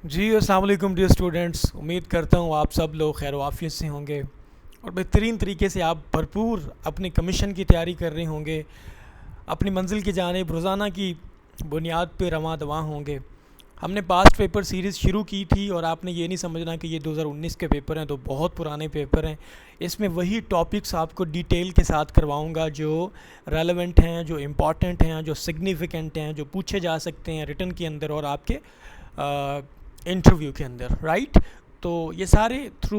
जी अस्सलाम वालेकुम dear students. उम्मीद करता हूँ आप सब लोग खैर वाफियत से होंगे और बेहतरीन तरीके से आप भरपूर अपनी कमीशन की तैयारी कर रहे होंगे, अपनी मंजिल की जानिब रोज़ाना की बुनियाद पे रवां दवा होंगे। हमने पास्ट पेपर सीरीज़ शुरू की थी और आपने ये नहीं समझना कि ये 2019 के पेपर हैं तो बहुत पुराने पेपर हैं। इसमें वही टॉपिक्स आपको डिटेल के साथ करवाऊंगा जो रेलेवेंट हैं, जो इम्पॉर्टेंट हैं, जो सिग्निफिकेंट हैं, जो पूछे जा सकते हैं रिटन के अंदर और आपके इंटरव्यू के अंदर, राइट। तो ये सारे थ्रू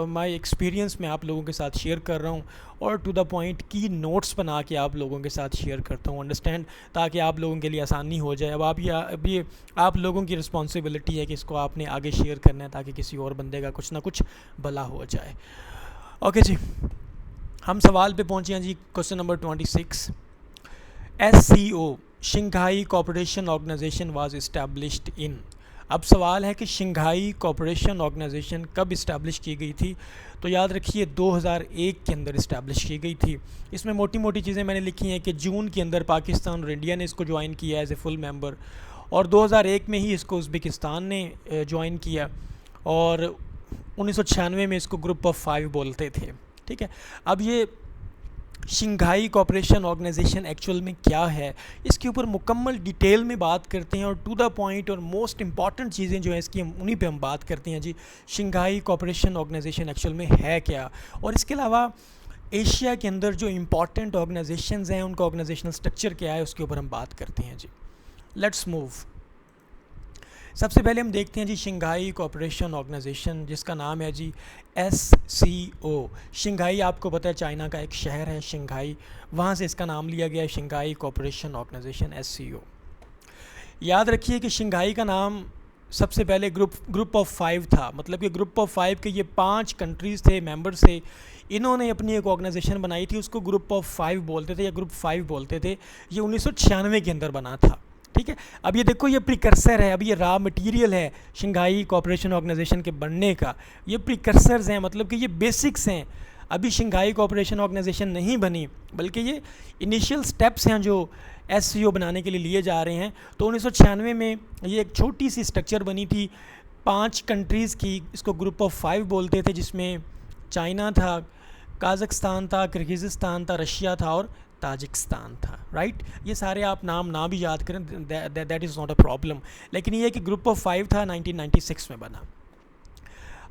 माय एक्सपीरियंस मैं आप लोगों के साथ शेयर कर रहा हूँ और टू द पॉइंट की नोट्स बना के आप लोगों के साथ शेयर करता हूँ, अंडरस्टैंड, ताकि आप लोगों के लिए आसानी हो जाए। अब ये आप लोगों की रिस्पॉन्सिबिलिटी है कि इसको आपने आगे शेयर करना है ताकि किसी और बंदे का कुछ ना कुछ भला हो जाए। ओके जी, हम सवाल पे पहुँचे हैं जी। Question number 26, SCO Shanghai cooperation organisation was established in. अब सवाल है कि शंघाई कोऑपरेशन ऑर्गेनाइजेशन कब इस्टेब्लिश की गई थी। तो याद रखिए 2001 के अंदर इस्टेब्लिश की गई थी। इसमें मोटी मोटी चीज़ें मैंने लिखी हैं कि जून के अंदर पाकिस्तान और इंडिया ने इसको ज्वाइन किया एज ए फुल मेंबर और 2001 में ही इसको उज़्बेकिस्तान ने ज्वाइन किया और 1996 में इसको ग्रुप ऑफ 5 बोलते थे। ठीक है, अब ये शंघाई कोऑपरेशन ऑर्गेनाइजेशन एक्चुअल में क्या है, इसके ऊपर मुकम्मल डिटेल में बात करते हैं और टू द पॉइंट और मोस्ट इंपॉर्टेंट चीज़ें जो है इसकी उन्हीं पे हम बात करते हैं जी। शंघाई कोऑपरेशन ऑर्गेनाइजेशन एक्चुअल में है क्या, और इसके अलावा एशिया के अंदर जो इम्पॉर्टेंट ऑर्गेनाइजेशंस हैं उनका ऑर्गेनाइजेशनल स्ट्रक्चर क्या है उसके ऊपर हम बात करते हैं जी। Let's move. सबसे पहले हम देखते हैं जी शंघाई कोऑपरेशन ऑर्गेनाइजेशन, जिसका नाम है जी SCO। शंघाई आपको पता है चाइना का एक शहर है शंघाई, वहाँ से इसका नाम लिया गया है शंघाई कोऑपरेशन ऑर्गेनाइजेशन SCO। याद रखिए कि शंघाई का नाम सबसे पहले ग्रुप ऑफ 5 था, मतलब कि ग्रुप ऑफ 5 के ये 5 कंट्रीज़ थे, मेंबर्स थे। इन्होंने अपनी एक ऑर्गेनाइजेशन बनाई थी, उसको ग्रुप ऑफ 5 बोलते थे या ग्रुप 5 बोलते थे। ये 1996 के अंदर बना था। ठीक है, अब ये देखो ये प्रिकर्सर है, अभी ये रॉ मटेरियल है शंघाई कोऑपरेशन ऑर्गेनाइजेशन के बनने का। ये प्रिकर्सर्स हैं, मतलब कि ये बेसिक्स हैं। अभी शंघाई कोऑपरेशन ऑर्गेनाइजेशन नहीं बनी, बल्कि ये इनिशियल स्टेप्स हैं जो SCO बनाने के लिए लिए जा रहे हैं। तो 1996 में ये एक छोटी सी स्ट्रक्चर बनी थी 5 कंट्रीज़ की, इसको ग्रुप ऑफ 5 बोलते थे, जिसमें चाइना था, काज़ाख्स्तान था, किर्गिज़स्तान था, रशिया था और ताजिकिस्तान था, राइट। ये सारे आप नाम ना भी याद करें, that is not a problem, लेकिन ये कि ग्रुप ऑफ 5 था, 1996 में बना।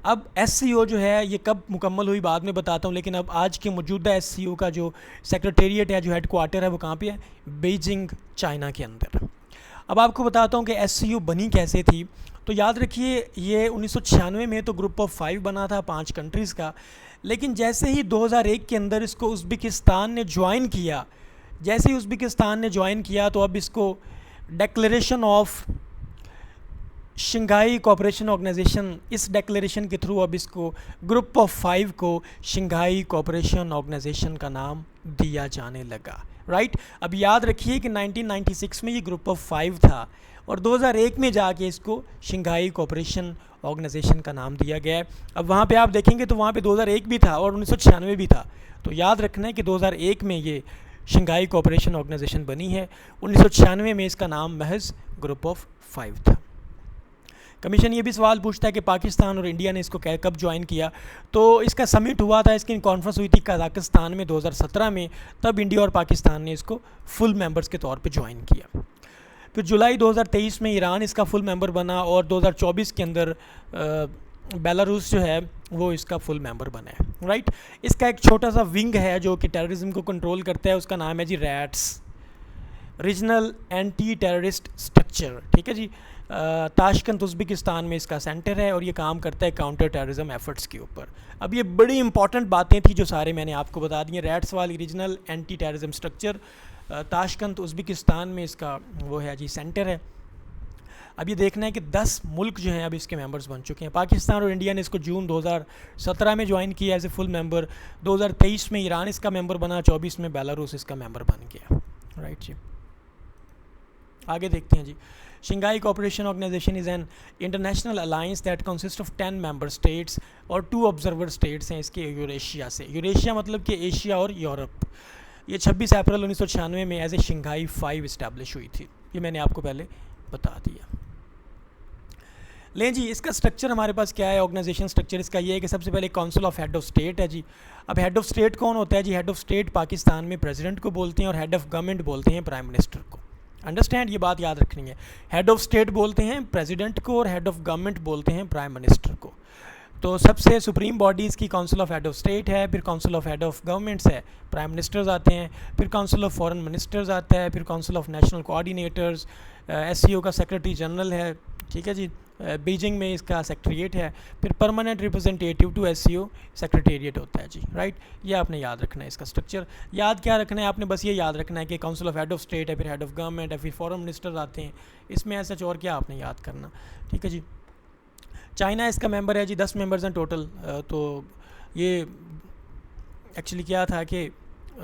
अब SCO जो है ये कब मुकम्मल हुई बाद में बताता हूँ, लेकिन अब आज के मौजूदा SCO का जो सेक्रेटेरिएट है, जो हेड क्वार्टर है, वो कहाँ पे है? बीजिंग, चाइना के अंदर। अब आपको बताता हूँ कि SCO बनी कैसे थी। तो याद रखिए ये 1996 में तो ग्रुप ऑफ 5 बना था 5 कंट्रीज़ का, लेकिन जैसे ही 2001 के अंदर इसको उज़्बेकिस्तान ने ज्वाइन किया, जैसे ही उज़्बेकिस्तान ने ज्वाइन किया तो अब इसको declaration of Shanghai cooperation organisation, इस डेक्लेरेशन के थ्रू अब इसको ग्रुप ऑफ 5 को शंघाई कोऑपरेशन ऑर्गेनाइजेशन का नाम दिया जाने लगा, राइट। अब याद रखिए कि 1996 में ये ग्रुप ऑफ 5 था और 2001 में जाके इसको शंघाई कोऑपरेशन ऑर्गेनाइजेशन का नाम दिया गया है। अब वहाँ पे आप देखेंगे तो वहाँ पे 2001 भी था और 1996 भी था। तो याद रखना है कि 2001 में ये शंघाई कोऑपरेशन ऑर्गेनाइजेशन बनी है, 1996 में इसका नाम महज ग्रुप ऑफ 5 था। कमीशन ये भी सवाल पूछता है कि पाकिस्तान और इंडिया ने इसको कब ज्वाइन किया। तो इसका समिट हुआ था, इसकी कॉन्फ्रेंस हुई थी कजाकिस्तान में 2017 में, तब इंडिया और पाकिस्तान ने इसको फुल मेंबर्स के तौर पे ज्वाइन किया। फिर जुलाई 2023 में ईरान इसका फुल मेंबर बना और 2024 के अंदर बेलारूस जो है वो इसका फुल मेंबर बना है, राइट। इसका एक छोटा सा विंग है जो कि टेररिज्म को कंट्रोल करता है, उसका नाम है जी RATS, regional anti terrorist structure. ठीक है जी, ताशकंद उज़्बेकिस्तान में इसका सेंटर है और ये काम करता है काउंटर टेररिज्म एफर्ट्स के ऊपर। अब ये बड़ी इंपॉर्टेंट बातें थी जो सारे मैंने आपको बता दी हैं। रैट्स वाली regional anti terrorism structure, Tashkent Uzbekistan में इसका वो है जी सेंटर है। अब ये देखना है कि 10 मुल्क जो हैं अब इसके मेंबर्स बन चुके हैं। पाकिस्तान और इंडिया ने इसको जून 2017 में ज्वाइन किया एज ए फुल मेंबर, 2023 में ईरान इसका मेंबर बना, 24 में बेलारूस इसका मेंबर बन गया, राइट जी। आगे देखते हैं जी। Shanghai cooperation organisation is an international alliance that consist of 10 member states और 2 ऑब्जर्वर स्टेट्स हैं इसके यूरेशिया से। यूरेशिया मतलब कि एशिया और यूरोप। ये 26 अप्रैल 1996 में एज ए शंघाई 5 इस्टेब्लिश हुई थी, ये मैंने आपको पहले बता दिया। लें जी, इसका स्ट्रक्चर हमारे पास क्या है, ऑर्गेनाइजेशन स्ट्रक्चर इसका ये है कि सबसे पहले council of head of state है जी। अब हेड ऑफ स्टेट कौन होता है जी? हेड ऑफ स्टेट पाकिस्तान में प्रेसिडेंट को बोलते हैं और हेड ऑफ गवर्नमेंट बोलते हैं प्राइम मिनिस्टर को। अंडरस्टैंड, ये बात याद रखनी है। हेड ऑफ स्टेट बोलते हैं प्रेसिडेंट को और हेड ऑफ गवर्नमेंट बोलते हैं प्राइम मिनिस्टर को। तो सबसे सुप्रीम बॉडी इसकी council of head of state है, फिर council of head of governments है, प्राइम मिनिस्टर्स आते हैं, फिर काउंसिल ऑफ फॉरेन मिनिस्टर्स आता है, फिर council of national coordinators, SCO का सेक्रेटरी जनरल है, ठीक है जी, बीजिंग में इसका सेक्रेटरीट है, फिर permanent representative to SCO secretariat होता है जी, राइट। ये आपने याद रखना है इसका स्ट्रक्चर। याद क्या रखना है आपने? बस ये याद रखना है कि council of head of state है, फिर हेड ऑफ गवर्नमेंट है, फिर फॉरेन मिनिस्टर्स आते हैं, इसमें ऐसा और क्या आपने याद करना, ठीक है जी। चाइना इसका मेंबर है जी, 10 मेंबर्स हैं टोटल। तो ये एक्चुअली क्या था कि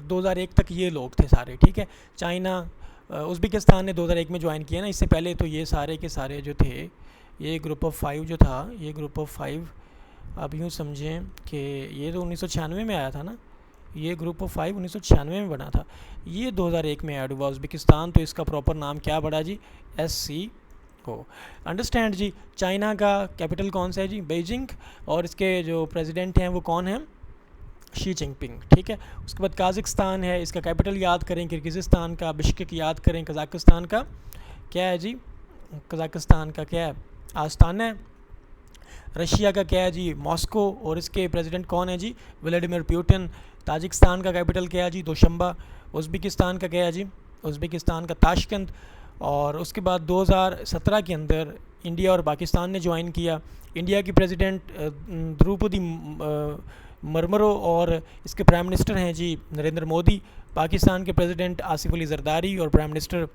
2001 तक ये लोग थे सारे, ठीक है। चाइना, उज़्बेकिस्तान ने 2001 में ज्वाइन किया ना, इससे पहले तो ये सारे के सारे जो थे, ये ग्रुप ऑफ 5 जो था, ये ग्रुप ऑफ 5 आप यूँ समझें कि ये तो 1996 में आया था ना, ये ग्रुप ऑफ 5 1996 में बना था, ये 2001 में ऐड हुआ उज़्बेकिस्तान। तो इसका प्रॉपर नाम क्या पड़ा जी? SCO। अंडरस्टैंड जी। चाइना का कैपिटल कौन सा है जी? बीजिंग। और इसके जो प्रेसिडेंट हैं वो कौन हैं? शी जिनपिंग, ठीक है। उसके बाद काज़ाकिस्तान है, इसका कैपिटल याद करें, किर्गिज़स्तान का बिश्केक याद करें, कज़ाकिस्तान का क्या है जी? कज़ाकिस्तान का क्या है? आस्ताना है। रशिया का क्या है जी? मॉस्को। और इसके प्रेसिडेंट कौन है जी? Vladimir Putin. ताजिकिस्तान का कैपिटल क्या है जी? दोशंबा। उज़्बेकिस्तान का क्या है जी? उज़्बेकिस्तान का ताशकंद। और उसके बाद 2017 के अंदर इंडिया और पाकिस्तान ने ज्वाइन किया। इंडिया की प्रेसिडेंट द्रौपदी मुर्मू और इसके प्राइम मिनिस्टर हैं जी नरेंद्र मोदी। पाकिस्तान के प्रेसिडेंट आसिफ अली जरदारी और प्राइम मिनिस्टर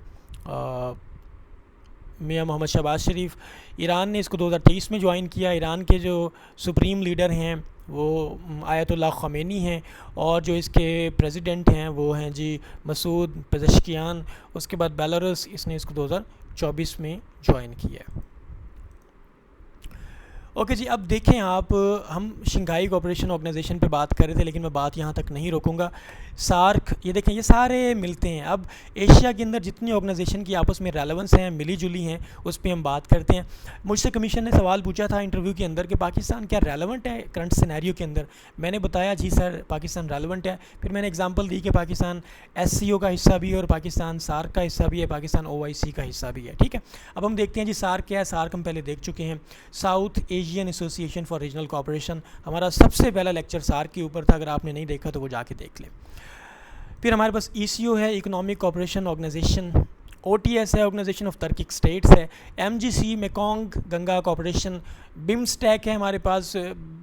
मियां मोहम्मद शहबाज शरीफ। ईरान ने इसको 2023 में ज्वाइन किया। ईरान के जो सुप्रीम लीडर हैं वो आयतुल्लाह ख़मेनी हैं और जो इसके प्रेसिडेंट हैं वो हैं जी मसूद पेज़ेश्कियान। उसके बाद बेलारूस, इसने इसको 2024 में ज्वाइन किया। ओके जी, अब देखें आप, हम शंघाई कोऑपरेशन ऑर्गेनाइजेशन पे बात कर रहे थे, लेकिन मैं बात यहाँ तक नहीं रोकूंगा। सार्क, ये देखें, ये सारे मिलते हैं। अब एशिया के अंदर जितनी ऑर्गेनाइजेशन की आपस में रेलेवेंस हैं, मिली जुली हैं, उस पर हम बात करते हैं। मुझसे कमीशन ने सवाल पूछा था इंटरव्यू के अंदर कि पाकिस्तान क्या रेलेवेंट है करंट सिनेरियो के अंदर। मैंने बताया जी सर पाकिस्तान रेलेवेंट है। फिर मैंने एग्जाम्पल दी कि पाकिस्तान SCO का हिस्सा भी है और पाकिस्तान सार्क का हिस्सा भी है, पाकिस्तान OIC का हिस्सा भी है, ठीक है। अब हम देखते हैं जी सार्क क्या है। सार्क हम पहले देख चुके हैं, south Asian association for regional cooperation. हमारा सबसे पहला लेक्चर सार्क के ऊपर था, अगर आपने नहीं देखा तो वो जाके देख लें। फिर हमारे पास ECO है, इकोनॉमिक कोऑपरेशन ऑर्गेनाइजेशन। OTS है, ऑर्गेनाइजेशन ऑफ टर्किक स्टेट्स है। MGC Mekong Ganga cooperation. BIMSTEC है हमारे पास,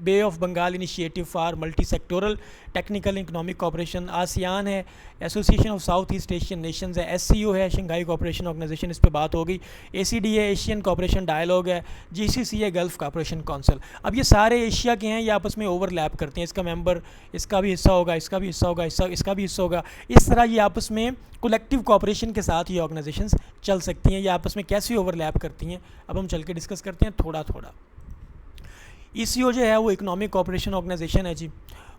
bay of Bengal initiative for multi sectoral technical economic cooperation. ASEAN है, association of south east Asian nations है। SCO है, शंघाई कोऑपरेशन ऑर्गेनाइजेशन, इस पर बात हो गई। ACD है, एशियन कोऑपरेशन डायलॉग है। GCC है, गल्फ कोऑपरेशन काउंसिल। अब ये सारे एशिया के हैं, ये आपस में ओवरलैप करते हैं। इसका मेंबर इसका भी हिस्सा होगा, इसका भी हिस्सा होगा, इसका भी हिस्सा होगा। इस तरह ये आपस में कलेक्टिव कोऑपरेशन के साथ ये ऑर्गेनाइजेशंस चल सकती हैं। ये आपस में कैसे ओवरलैप करती हैं, अब हम चल के डिस्कस करते हैं थोड़ा थोड़ा। ECO जो है वो इकोनॉमिक कोऑपरेशन ऑर्गेनाइजेशन है जी,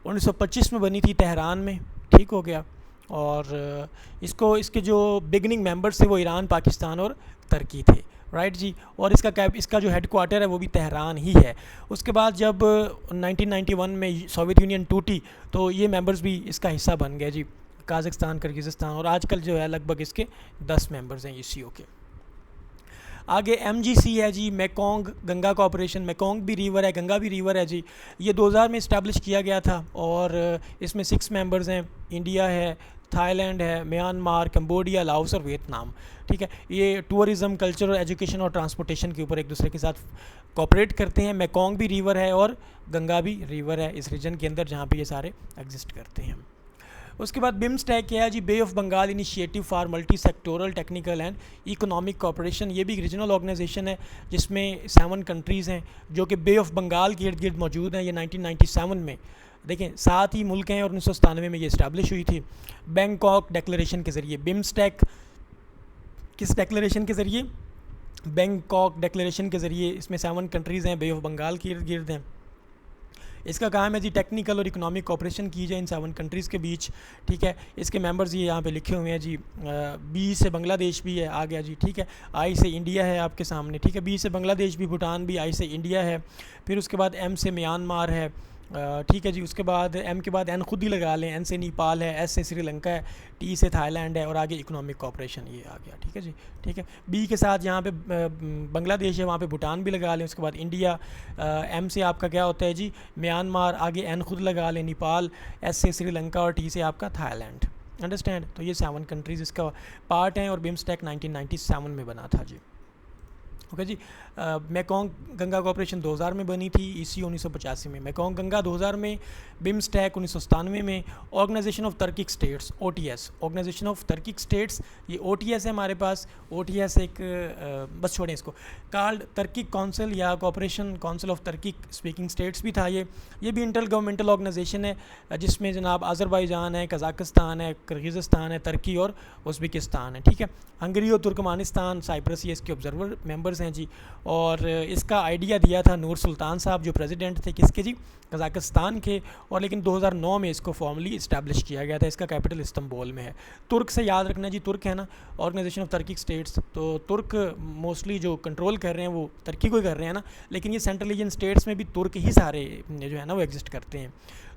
1925 में बनी थी तेहरान में, ठीक हो गया। और इसके जो बिगनिंग मेंबर्स थे वो ईरान, पाकिस्तान और तुर्की थे, राइट जी। और इसका जो हेडक्वार्टर है वो भी तेहरान ही है। उसके बाद जब 1991 में सोवियत यूनियन टूटी तो ये मेंबर्स भी इसका हिस्सा बन गए जी, काज़ाकिस्तान, किर्गिज़स्तान। और आजकल जो है लगभग इसके 10 मेंबर्स हैं ECO के। आगे MGC है जी, मेकोंग गंगा कोऑपरेशन। मेकोंग भी रिवर है, गंगा भी रिवर है जी। ये 2000 में इस्टेब्लिश किया गया था और इसमें 6 मेंबर्स हैं। इंडिया है, थाईलैंड है, म्यांमार, कंबोडिया, लाओस और वियतनाम, ठीक है। ये टूरिज़म, कल्चर, एजुकेशन और ट्रांसपोर्टेशन के ऊपर एक दूसरे के साथ कोऑपरेट करते हैं। मेकोंग भी रिवर है और गंगा भी रिवर है इस रीजन के अंदर जहाँ पे ये सारे एग्जिस्ट करते हैं। उसके बाद बिम्स्टेक क्या है जी, bay of Bengal initiative for multi sectoral technical and economic cooperation. ये भी एक रीजनल ऑर्गेनाइजेशन है जिसमें 7 कंट्रीज़ हैं जो कि बे ऑफ बंगाल के इर्द गिर्द मौजूद हैं। ये 1997 में, देखें 7 ही मुल्क हैं और 1997 में ये इस्टेब्लिश हुई थी बैंकॉक डिक्लेरेशन के ज़रिए। बिम्स्टेक किस डिक्लेरेशन के ज़रिए? बैंकॉक डिक्लेरेशन के ज़रिए। इसमें 7 कंट्रीज़ हैं, बे ऑफ बंगाल के इर्द गिर्द हैं। इसका काम है जी टेक्निकल और इकोनॉमिक कोऑपरेशन की जाए इन 7 कंट्रीज़ के बीच, ठीक है। इसके मेंबर्स ये यहाँ पे लिखे हुए हैं जी। बी से बांग्लादेश भी है, आ गया जी, ठीक है। आई से इंडिया है आपके सामने, ठीक है। बी से बांग्लादेश भी, भूटान भी, आई से इंडिया है। फिर उसके बाद एम से म्यांमार है, ठीक है जी। उसके बाद एम के बाद एन खुद ही लगा लें, एन से नेपाल है, एस से श्रीलंका है, टी से थाईलैंड है और आगे इकोनॉमिक कोऑपरेशन ये आ गया, ठीक है जी, ठीक है। बी के साथ यहाँ पे बांग्लादेश है, वहाँ पे भूटान भी लगा लें। उसके बाद इंडिया, एम से आपका क्या होता है जी म्यांमार, आगे एन खुद लगा लें नेपाल, एस से श्रीलंका और टी से आपका थाईलैंड। अंडरस्टैंड। तो ये 7 कंट्रीज़ इसका पार्ट हैं और बिम्स्टेक 1997 में बना था जी। ओके जी। मेकोंग गंगा कॉर्पोरेशन 2000 में बनी थी, ईसी 1985 में। मेकोंग गंगा 2000 में, बिम्स्टेक 1997 में। Organisation of Turkic states, OTS, organisation of Turkic states, ये ओटीएस है हमारे पास। ओटीएस एक बस छोड़ें इसको, कॉल्ड टर्किक काउंसिल या corporation council of Turkic speaking states भी था ये भी इंटर गवर्नमेंटल ऑर्गेनाइजेशन है जिसमें जनाब अज़रबैजान है, कज़ाकिस्तान है, किर्गिज़स्तान है, तुर्की और उज़्बेकिस्तान है, ठीक है। हंगरी और तुर्कमानिस्तान, साइप्रस ये इसके ऑब्जर्वर मेंबर्स हैं जी। और इसका आइडिया दिया था नूर सुल्तान साहब जो प्रेसिडेंट थे, किसके जी, कज़ाकिस्तान के। और लेकिन 2009 में इसको फॉर्मली इस्टेब्लिश किया गया था। इसका कैपिटल इस्तांबुल में है। तुर्क से याद रखना जी, तुर्क है ना, ऑर्गेनाइजेशन ऑफ टर्किक स्टेट्स। तो तुर्क मोस्टली जो कंट्रोल कर रहे हैं वो तुर्की को ही कर रहे हैं ना, लेकिन ये सेंट्रल एशियन स्टेट्स में भी तुर्क ही सारे जो है ना वो एग्जिस्ट करते हैं।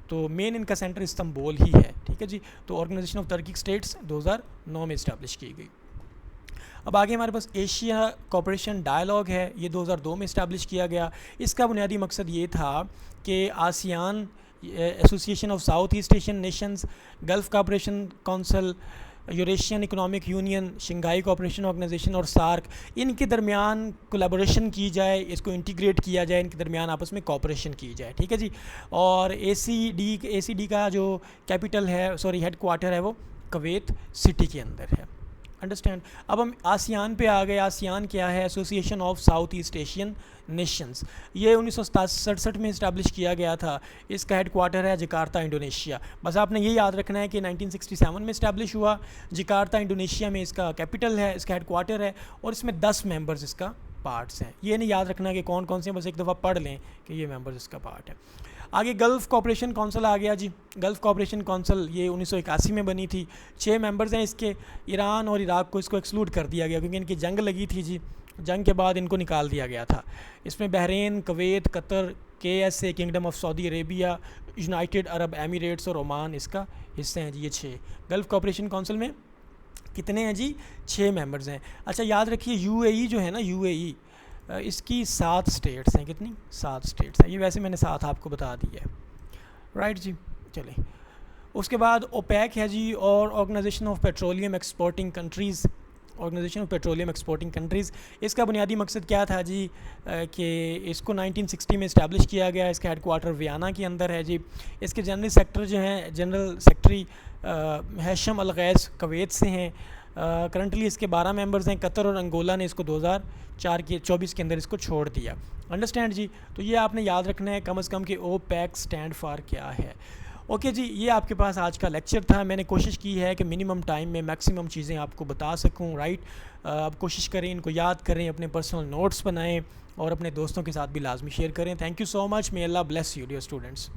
तो मेन इनका सेंटर इस्तांबुल ही है, ठीक है जी। तो ऑर्गेनाइजेशन ऑफ टर्किक स्टेट्स 2009 में इस्टेब्लिश की गई। अब आगे हमारे पास एशिया कोऑपरेशन डायलॉग है, ये 2002 में इस्टेब्लिश किया गया। इसका बुनियादी मकसद ये था कि ASEAN, Association of south east Asian Nations, Gulf Cooperation Council, Eurasian Economic Union, Shanghai cooperation Organisation और सार्क, इनके दरमियान कोलैबोरेशन की जाए, इसको इंटीग्रेट किया जाए, इनके दरमियान आपस में कोऑपरेशन की जाए, ठीक है जी। और एसीडी का जो कैपिटल है, सॉरी हेड क्वार्टर है, वो कुवैत सिटी के अंदर है। अंडरस्टैंड। अब हम आसियान पे आ गए। आसियान क्या है? Association of south east Asian Nations. ये 1967 में इस्टेब्लिश किया गया था। इसका हेड क्वार्टर है जकार्ता, इंडोनेशिया। बस आपने ये याद रखना है कि 1967 में इस्टेब्लिश हुआ, जकार्ता इंडोनेशिया में इसका कैपिटल है, इसका हेड क्वार्टर है और इसमें 10 मेंबर्स इसका पार्ट्स हैं। ये नहीं याद रखना कि कौन कौन से, बस एक दफ़ा पढ़ लें कि ये मेंबर्स इसका पार्ट है। आगे गल्फ़ कोऑपरेशन काउंसिल आ गया जी। गल्फ़ कोऑपरेशन काउंसिल ये 1981 में बनी थी। 6 मेंबर्स हैं इसके। ईरान और इराक़ को इसको एक्सक्लूड कर दिया गया क्योंकि इनकी जंग लगी थी जी। जंग के बाद इनको निकाल दिया गया था। इसमें Bahrain, Kuwait, Qatar, KSA, kingdom of Saudi Arabia, United Arab Emirates और ओमान इसका हिस्से हैं जी। ये 6 गल्फ़ कोऑपरेशन काउंसिल में कितने हैं जी? 6 मेंबर्स हैं। अच्छा याद रखिए UAE जो है ना, UAE इसकी 7 स्टेट्स हैं। कितनी? 7 स्टेट्स हैं। ये वैसे मैंने 7 आपको बता दी है, राइट जी। चलें, उसके बाद ओपेक है जी, और Organisation of Petroleum Exporting Countries. Organisation of Petroleum Exporting Countries, इसका बुनियादी मकसद क्या था जी कि इसको 1960 में इस्टेब्लिश किया गया। इसका हेड क्वार्टर वियना के अंदर है जी। इसके जनरल सेक्रेटरी जो हैं, जनरल सेक्रेटरी हैशम अल गैस कुवैत से हैं। करंटली इसके 12 मेंबर्स हैं। कतर और अंगोला ने इसको 2024 के अंदर इसको छोड़ दिया। अंडरस्टैंड जी। तो ये आपने याद रखना है कम से कम कि ओपेक स्टैंड फॉर क्या है। ओके जी, ये आपके पास आज का लेक्चर था। मैंने कोशिश की है कि मिनिमम टाइम में मैक्सिमम चीज़ें आपको बता सकूं, राइट। अब कोशिश करें, इनको याद करें, अपने पर्सनल नोट्स बनाएं और अपने दोस्तों के साथ भी लाजमी शेयर करें। Thank you so much. May Allah bless you dear students.